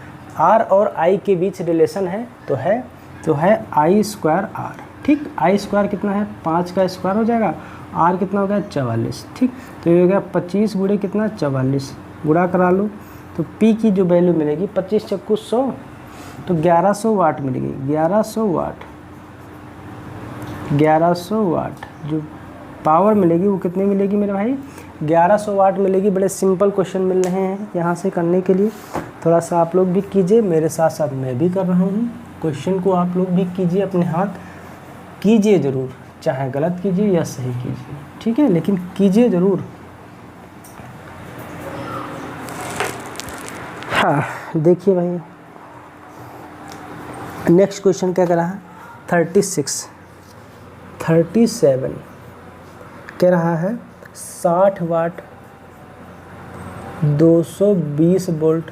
Speaker 1: R और I के बीच रिलेशन है तो है I²R, ठीक। I² कितना है 5 का स्क्वायर हो जाएगा, R कितना हो गया 44, ठीक। तो ये हो गया 25 गुणे कितना 44, गुणा करा लो तो P की जो वैल्यू मिलेगी 25 चक्कू 100 तो 1100 वाट मिलेगी। 1100 वाट जो पावर मिलेगी वो कितनी मिलेगी मेरे भाई 1100 वाट मिलेगी। बड़े सिंपल क्वेश्चन मिल रहे हैं यहाँ से करने के लिए, थोड़ा सा आप लोग भी कीजिए, मेरे साथ साथ मैं भी कर रहा हूँ। क्वेश्चन को आप लोग भी कीजिए, अपने हाथ कीजिए ज़रूर, चाहे गलत कीजिए या सही कीजिए, ठीक है, लेकिन कीजिए ज़रूर। हाँ देखिए भाई नेक्स्ट क्वेश्चन क्या कर रहा है 37 कह रहा है 60 वाट 220 वोल्ट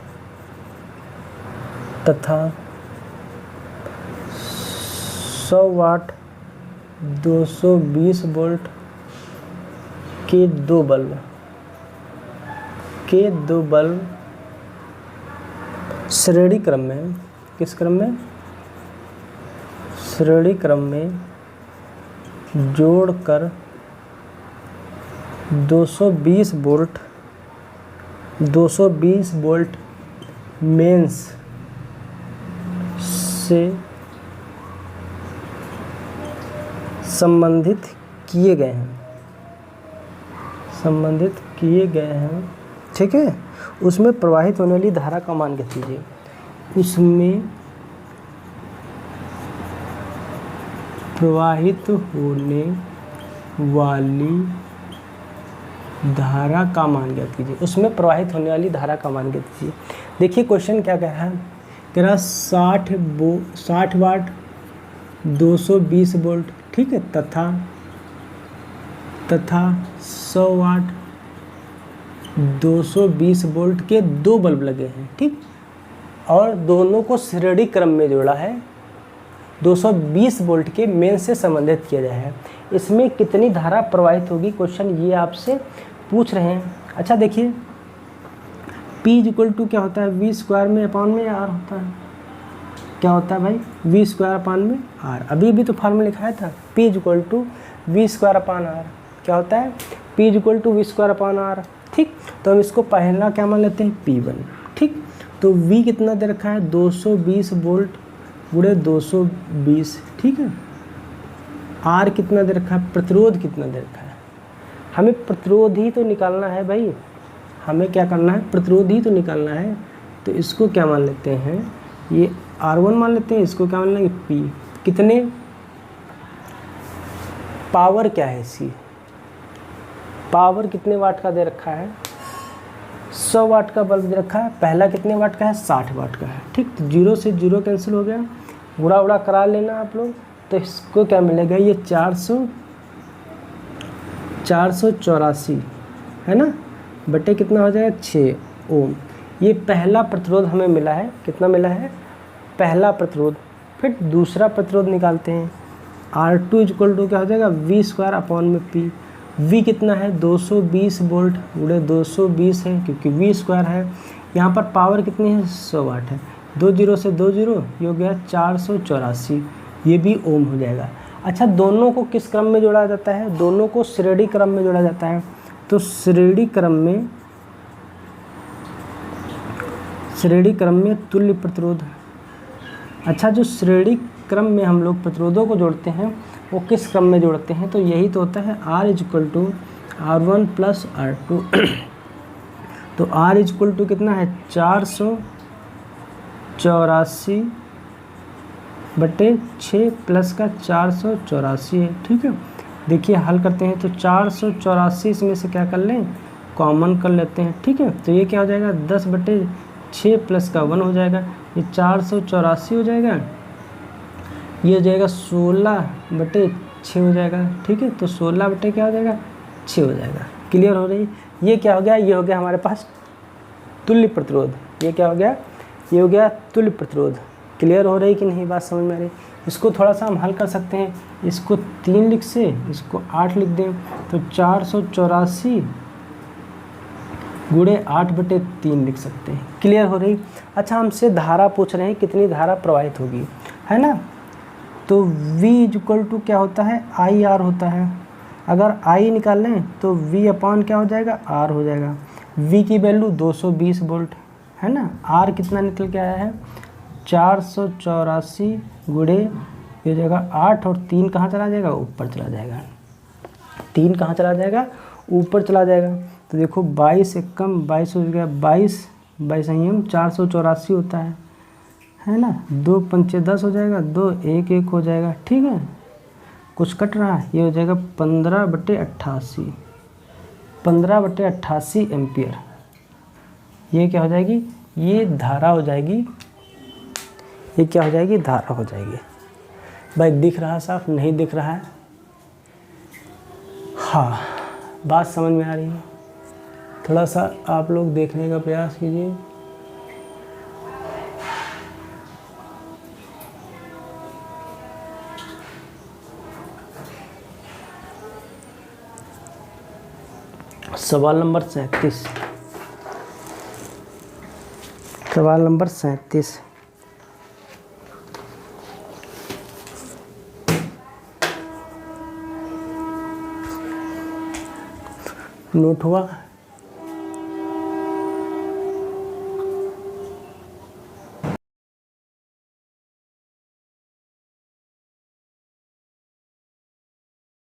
Speaker 1: तथा 100 वाट 220 वोल्ट के दो बल्ब श्रेणी क्रम में, किस क्रम में, श्रेणी क्रम में जोड़कर 220 वोल्ट मेंस से संबंधित किए गए हैं, ठीक है। उसमें प्रवाहित होने वाली धारा का मान ज्ञात कीजिए। उसमें प्रवाहित होने वाली धारा का मान ज्ञात कीजिए। उसमें प्रवाहित होने वाली धारा का मान ज्ञात कीजिए। देखिए क्वेश्चन क्या कह रहा है, कह रहा 60 वाट 220 वोल्ट, ठीक है, तथा 100 वाट 220 वोल्ट के दो बल्ब लगे हैं, ठीक। और दोनों को श्रेणी क्रम में जोड़ा है, 220 वोल्ट के मेन से संबंधित किया गया है। इसमें कितनी धारा प्रवाहित होगी, क्वेश्चन ये आपसे पूछ रहे हैं। अच्छा देखिए, P इक्वल टू क्या होता है, वी स्क्वायर में अपॉन में आर होता है। क्या होता है भाई, वी स्क्वायर अपॉन में आर। अभी भी तो फार्मूला लिखाया था, P equal to V square upon R. क्या होता है, P equal to V square upon R. ठीक, तो हम इसको पहला क्या मान लेते हैं, P1। ठीक, तो V कितना दे रखा है, 220 वोल्ट गुणे 220। ठीक है, R कितना दे रखा है, प्रतिरोध कितना दे रखा है। हमें प्रतिरोध ही तो निकालना है भाई, हमें क्या करना है, प्रतिरोध ही तो निकालना है। तो इसको क्या मान लेते हैं, ये R1 मान लेते हैं, इसको क्या मान लेंगे, P। कितने, पावर क्या है इसकी, पावर कितने वाट का दे रखा है, 100 वाट का बल्ब दे रखा है। पहला कितने वाट का है, 60 वाट का है। ठीक, तो 0 से 0 कैंसिल हो गया, गुणा उड़ा करा लेना आप लोग। तो इसको क्या मिलेगा, ये 484 है ना, बटे कितना हो जाएगा, 6 ओम। ये पहला प्रतिरोध हमें मिला है, कितना मिला है, पहला प्रतिरोध। फिर दूसरा प्रतिरोध निकालते हैं, R2 इक्वल टू क्या हो जाएगा, वी स्क्वायर अपॉन में P। V कितना है, 220 वोल्ट गुणे 220 है, क्योंकि वी स्क्वायर है। यहाँ पर पावर कितनी है, 100 वाट है। 2 0 से 2 0, ये हो गया 484, ये भी ओम हो जाएगा। अच्छा, दोनों को किस क्रम में जोड़ा जाता है, दोनों को श्रेणी क्रम में जोड़ा जाता है। तो श्रेणी क्रम में तुल्य प्रतिरोध। अच्छा, जो श्रेणी क्रम में हम लोग प्रतिरोधों को जोड़ते हैं वो किस क्रम में जोड़ते हैं, तो यही तो होता है R equal to R1 plus R2। तो R इक्वल टू कितना है, 484 बटे 6 प्लस का 484 है। ठीक है, देखिए हल करते हैं तो 484 इसमें से क्या कर लें, कॉमन कर लेते हैं। ठीक है, तो ये क्या हो जाएगा, 10 बटे 6 प्लस का 1 हो जाएगा, ये 484 हो जाएगा। ये हो जाएगा 16 बटे 6 हो जाएगा। ठीक है, तो 16 बटे क्या हो जाएगा, 6 हो जाएगा। क्लियर हो रही, ये क्या हो गया, ये हो गया हमारे पास तुल्य प्रतिरोध। ये क्या हो गया, ये हो गया तुल्य प्रतिरोध। क्लियर हो रही कि नहीं, बात समझ में आ रही। इसको थोड़ा सा हम हल कर सकते हैं, इसको 3 लिख से इसको 8 लिख दें, तो 484 गुणे 8 बटे 3 लिख सकते हैं। क्लियर हो रही। अच्छा, हमसे धारा पूछ रहे हैं, कितनी धारा प्रवाहित होगी, है ना। तो V इक्वल टू क्या होता है, IR होता है। अगर I निकाल लें तो V अपॉन क्या हो जाएगा, R हो जाएगा। V की वैल्यू 220 वोल्ट है ना। R कितना निकल के आया है, 484 गुणे ये हो जाएगा 8, और 3 कहाँ चला जाएगा, ऊपर चला जाएगा। 3 कहाँ चला जाएगा, ऊपर चला जाएगा। तो देखो 22 एक कम 22 हो गया, 22 संयम 484 होता है ना। 2 पंचे 10 हो जाएगा, 2 1 1 हो जाएगा। ठीक है, कुछ कट रहा है, ये हो जाएगा 15 बटे 88 एम्पियर। ये क्या हो जाएगी, ये धारा हो जाएगी। ये क्या हो जाएगी, धारा हो जाएगी। भाई दिख रहा साफ, नहीं दिख रहा है, हाँ बात समझ में आ रही है। थोड़ा सा आप लोग देखने का प्रयास कीजिए। सवाल नंबर 37। सवाल नंबर 37। नोट हुआ।